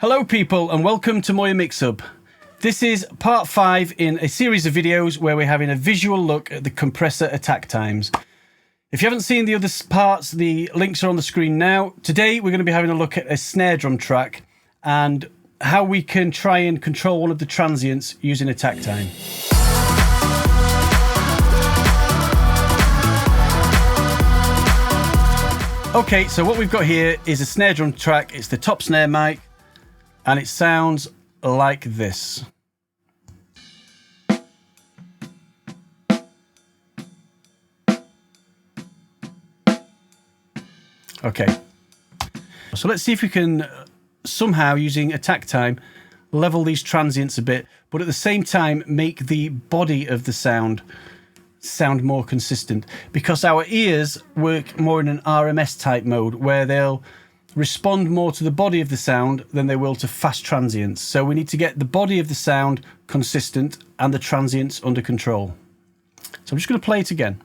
Hello people and welcome to Moya Mixup. This is part 5 in a series of videos where we're having a visual look at the compressor attack times. If you haven't seen the other parts, the links are on the screen now. Today we're going to be having a look at a snare drum track and how we can try and control one of the transients using attack time. Okay, so what we've got here is a snare drum track. It's the top snare mic. And it sounds like this. Okay. So let's see if we can somehow, using attack time, level these transients a bit, but at the same time make the body of the sound more consistent. Because our ears work more in an RMS type mode where they'll respond more to the body of the sound than they will to fast transients. So we need to get the body of the sound consistent and the transients under control. So I'm just going to play it again.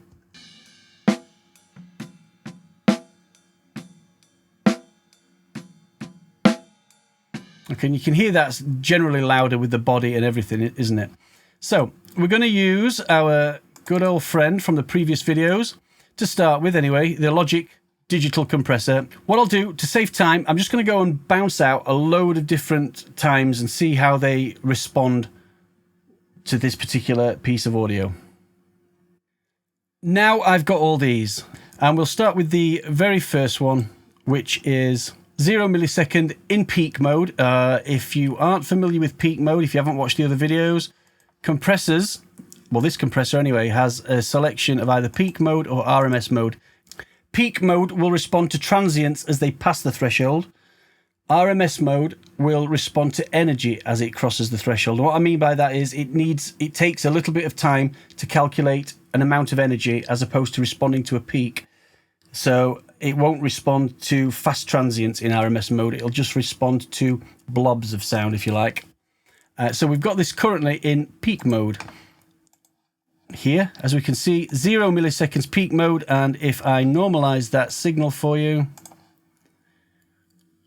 Okay, and you can hear that's generally louder with the body and everything, isn't it? So we're going to use our good old friend from the previous videos to start with anyway, the Logic digital compressor. What I'll do to save time, I'm just going to go and bounce out a load of different times and see how they respond to this particular piece of audio. Now I've got all these, and we'll start with the very first one, which is 0 millisecond in peak mode. If you aren't familiar with peak mode, if you haven't watched the other videos, compressors, well, this compressor anyway, has a selection of either peak mode or RMS mode. Peak mode will respond to transients as they pass the threshold. RMS mode will respond to energy as it crosses the threshold. What I mean by that is it takes a little bit of time to calculate an amount of energy as opposed to responding to a peak. So it won't respond to fast transients in RMS mode. It'll just respond to blobs of sound, if you like. So we've got this currently in peak mode. Here, as we can see, 0 milliseconds peak mode, and if I normalize that signal for you,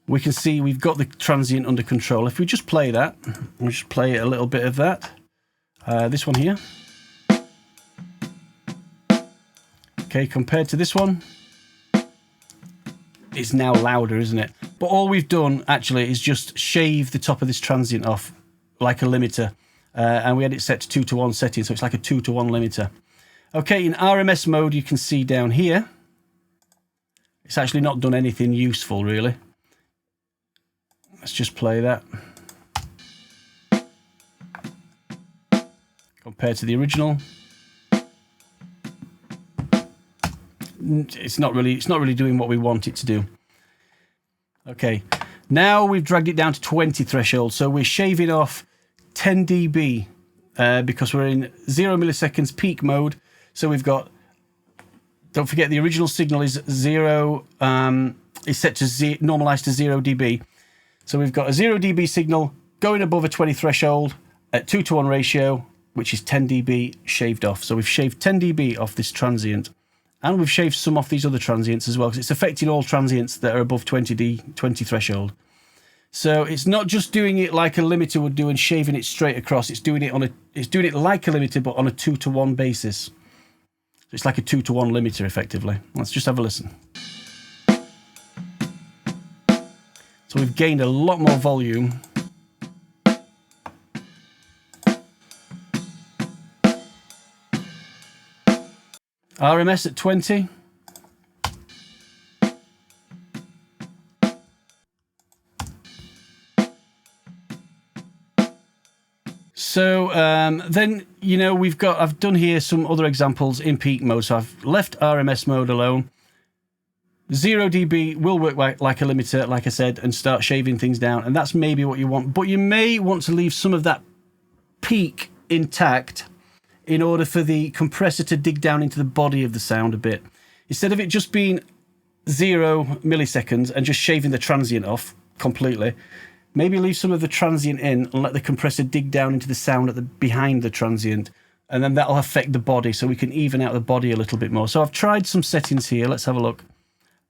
we can see we've got the transient under control. If we just play that, we'll just play a little bit of that. This one here. Okay, compared to this one, it's now louder, isn't it? But all we've done actually is just shave the top of this transient off like a limiter. And we had it set to 2-to-1 setting, so it's like a 2-to-1 limiter. Okay, in RMS mode, you can see down here, it's actually not done anything useful, really. Let's just play that. Compared to the original, it's not really doing what we want it to do. Okay, now we've dragged it down to 20 threshold, so we're shaving off 10 dB because we're in 0 milliseconds peak mode. So we've got, don't forget the original signal is 0, is set to normalized to 0 dB. So we've got a 0 dB signal going above a 20 threshold at 2-to-1 ratio, which is 10 dB shaved off. So we've shaved 10 dB off this transient, and we've shaved some off these other transients as well, because it's affecting all transients that are above 20 threshold. So it's not just doing it like a limiter would do and shaving it straight across. It's doing it like a limiter, but on a 2-to-1 basis. So it's like a 2-to-1 limiter, effectively. Let's just have a listen. So we've gained a lot more volume. RMS at 20. So then, you know, I've done here some other examples in peak mode. So I've left RMS mode alone. 0 dB will work like a limiter, like I said, and start shaving things down. And that's maybe what you want. But you may want to leave some of that peak intact in order for the compressor to dig down into the body of the sound a bit. Instead of it just being 0 milliseconds and just shaving the transient off completely, maybe leave some of the transient in and let the compressor dig down into the sound behind the transient, and then that'll affect the body, so we can even out the body a little bit more. So I've tried some settings here. Let's have a look.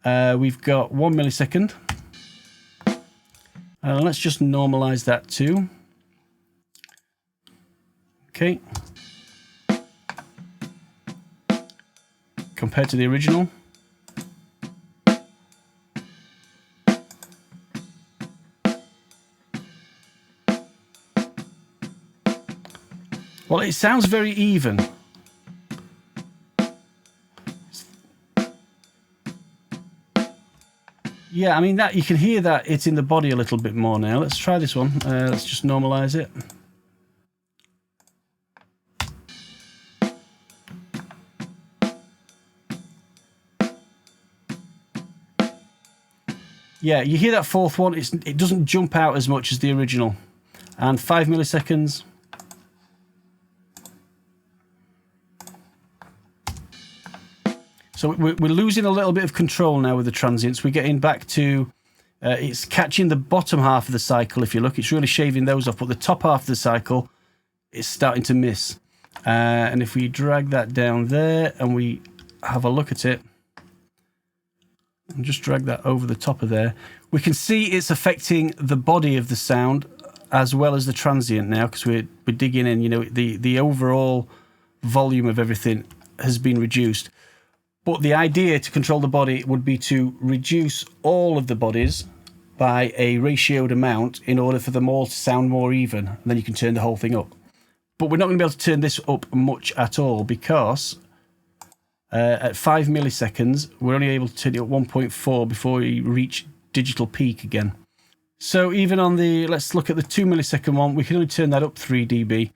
We've got 1 millisecond, Let's just normalize that too. Okay. Compared to the original. Well, it sounds very even. Yeah, I mean, that you can hear that it's in the body a little bit more now. Let's try this one. Let's just normalize it. Yeah, you hear that fourth one. It doesn't jump out as much as the original. And 5 milliseconds. So we're losing a little bit of control now with the transients. We're getting back to, it's catching the bottom half of the cycle. If you look, it's really shaving those off, but the top half of the cycle is starting to miss. And if we drag that down there and we have a look at it, and just drag that over the top of there, we can see it's affecting the body of the sound as well as the transient now, because we're digging in, you know, the overall volume of everything has been reduced. But the idea to control the body would be to reduce all of the bodies by a ratioed amount in order for them all to sound more even, and then you can turn the whole thing up. But we're not going to be able to turn this up much at all, because at 5 milliseconds, we're only able to turn it up 1.4 before we reach digital peak again. So even on the, let's look at the 2 millisecond one, we can only turn that up 3 dB.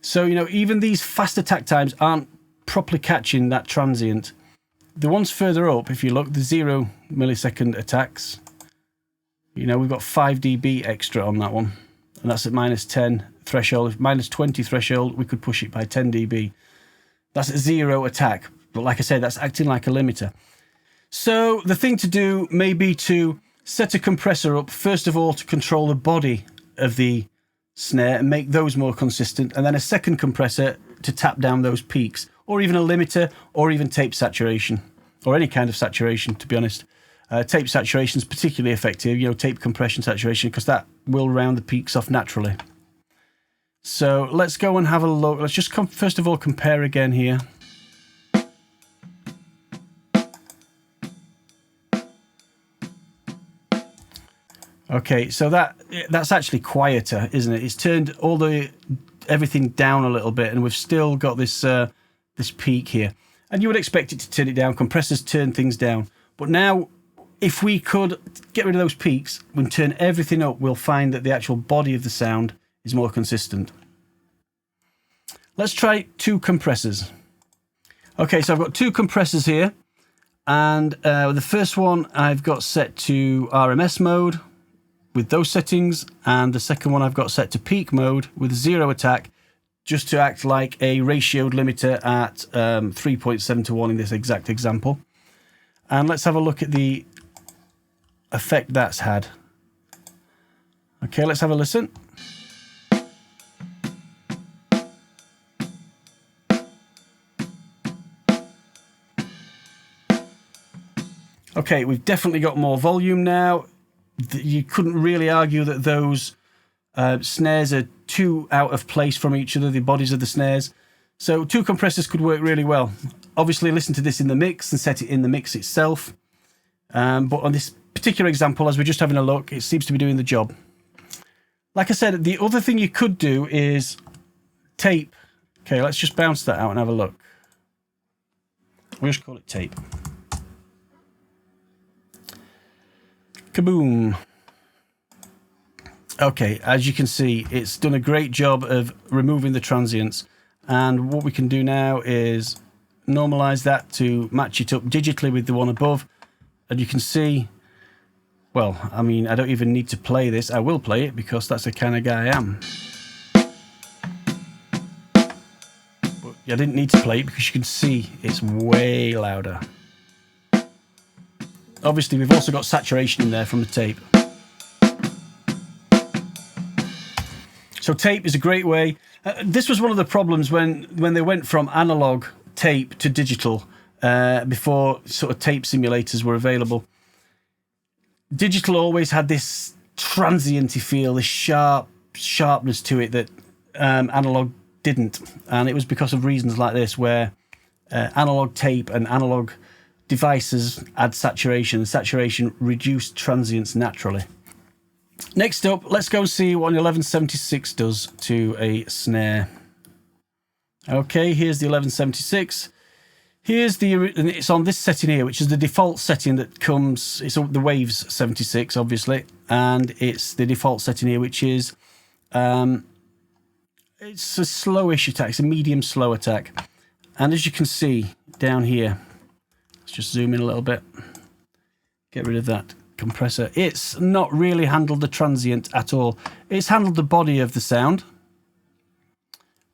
So, you know, even these fast attack times aren't properly catching that transient. The ones further up, if you look, the 0 millisecond attacks, you know, we've got 5 dB extra on that one. And that's at -10 threshold. If -20 threshold, we could push it by 10 dB. That's at 0 attack. But like I said, that's acting like a limiter. So the thing to do may be to set a compressor up, first of all, to control the body of the snare and make those more consistent. And then a second compressor to tap down those peaks, or even a limiter, or even tape saturation, or any kind of saturation, to be honest. Tape saturation is particularly effective, you know, tape compression saturation, because that will round the peaks off naturally. So let's go and have a look. Let's just first of all compare again here. Okay, so that's actually quieter, isn't it? It's turned everything down a little bit, and we've still got this this peak here. And you would expect it to turn it down. Compressors turn things down. But now, if we could get rid of those peaks and turn everything up, we'll find that the actual body of the sound is more consistent. Let's try 2 compressors. Okay, so I've got 2 compressors here. And the first one I've got set to RMS mode with those settings. And the second one I've got set to peak mode with 0 attack, just to act like a ratioed limiter at 3.7 to 1 in this exact example. And let's have a look at the effect that's had. Okay, let's have a listen. Okay, we've definitely got more volume now. You couldn't really argue that those snares are too out of place from each other, the bodies of the snares. So 2 compressors could work really well. Obviously, listen to this in the mix and set it in the mix itself. But on this particular example, as we're just having a look, it seems to be doing the job. Like I said, the other thing you could do is tape. Okay, let's just bounce that out and have a look. We'll just call it tape. Kaboom. Okay, as you can see, it's done a great job of removing the transients. And what we can do now is normalize that to match it up digitally with the one above. And you can see, well, I mean, I don't even need to play this. I will play it because that's the kind of guy I am. But I didn't need to play it because you can see it's way louder. Obviously, we've also got saturation in there from the tape. So tape is a great way. This was one of the problems when they went from analog tape to digital before sort of tape simulators were available. Digital always had this transienty feel, this sharpness to it that analog didn't. And it was because of reasons like this, where analog tape and analog devices add saturation. Saturation reduced transients naturally. Next up, let's go see what an 1176 does to a snare. Okay, here's the 1176. It's on this setting here, which is the default setting that comes. It's the Waves 76, obviously, and it's the default setting here, which is it's a slowish attack. It's a medium slow attack, and as you can see down here, let's just zoom in a little bit. Get rid of that compressor. It's not really handled the transient at all. It's handled the body of the sound,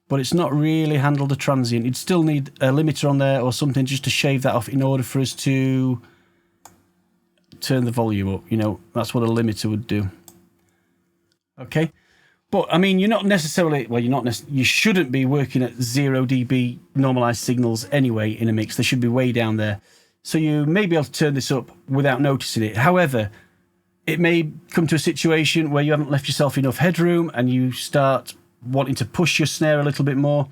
but it's not really handled the transient. You'd still need a limiter on there or something just to shave that off in order for us to turn the volume up. You know, that's what a limiter would do. Okay, but I mean, you're not necessarily, well, you shouldn't be working at 0 dB normalized signals anyway in a mix. They should be way down there. So you may be able to turn this up without noticing it. However, it may come to a situation where you haven't left yourself enough headroom and you start wanting to push your snare a little bit more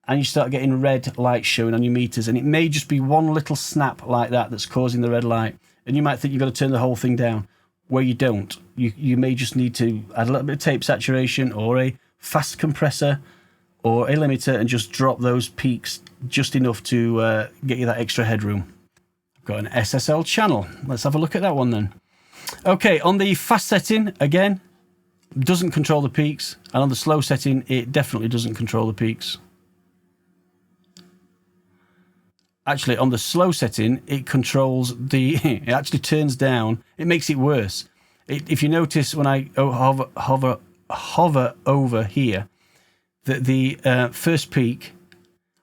and you start getting red light showing on your meters. And it may just be one little snap like that that's causing the red light. And you might think you've got to turn the whole thing down, where you don't. You may just need to add a little bit of tape saturation or a fast compressor or a limiter and just drop those peaks just enough to get you that extra headroom. Got an SSL channel. Let's have a look at that one then. Okay, on the fast setting, again, doesn't control the peaks, and on the slow setting, it definitely doesn't control the peaks. Actually, on the slow setting, it controls the... it actually turns down. It makes it worse. If you notice when I hover over here, that the first peak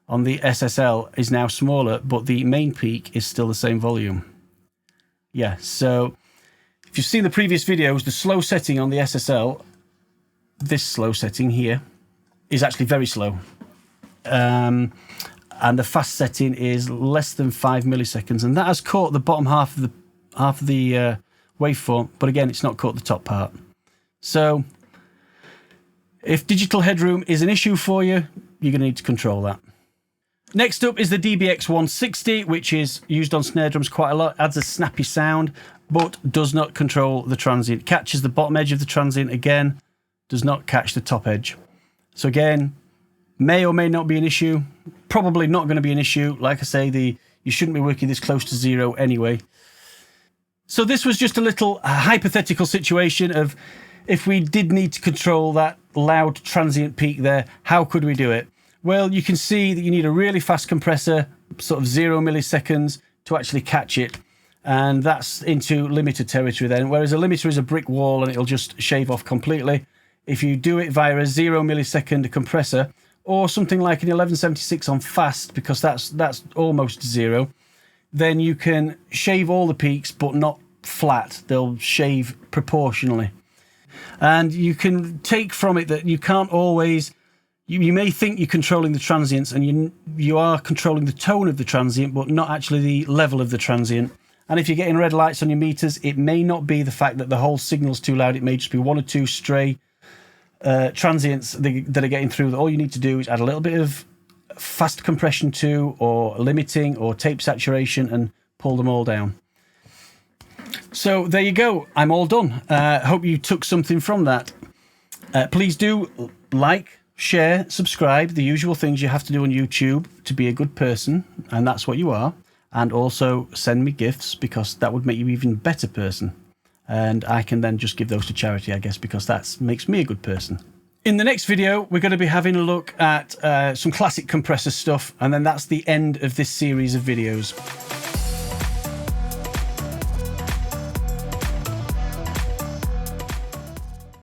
on the SSL is now smaller, but the main peak is still the same volume. Yeah, so if you've seen the previous videos, the slow setting on the SSL, this slow setting here, is actually very slow. And the fast setting is less than 5 milliseconds, and that has caught the bottom half of the waveform, but again, it's not caught the top part. So if digital headroom is an issue for you, you're going to need to control that. Next up is the DBX 160, which is used on snare drums quite a lot. Adds a snappy sound, but does not control the transient. Catches the bottom edge of the transient again, does not catch the top edge. So again, may or may not be an issue. Probably not going to be an issue. Like I say, you shouldn't be working this close to 0 anyway. So this was just a little hypothetical situation of if we did need to control that loud transient peak there, how could we do it? Well, you can see that you need a really fast compressor, sort of 0 milliseconds, to actually catch it. And that's into limiter territory then, whereas a limiter is a brick wall and it'll just shave off completely. If you do it via a 0 millisecond compressor, or something like an 1176 on fast, because that's almost 0, then you can shave all the peaks, but not flat. They'll shave proportionally. And you can take from it that you can't always... You may think you're controlling the transients, and you are controlling the tone of the transient, but not actually the level of the transient. And if you're getting red lights on your meters, it may not be the fact that the whole signal's too loud. It may just be one or two stray transients that are getting through. All you need to do is add a little bit of fast compression to, or limiting, or tape saturation, and pull them all down. So there you go. I'm all done. Hope you took something from that. Please do like, share, subscribe, the usual things you have to do on YouTube to be a good person, and that's what you are. And also send me gifts, because that would make you an even better person. And I can then just give those to charity, I guess, because that makes me a good person. In the next video, we're going to be having a look at some classic compressor stuff, and then that's the end of this series of videos.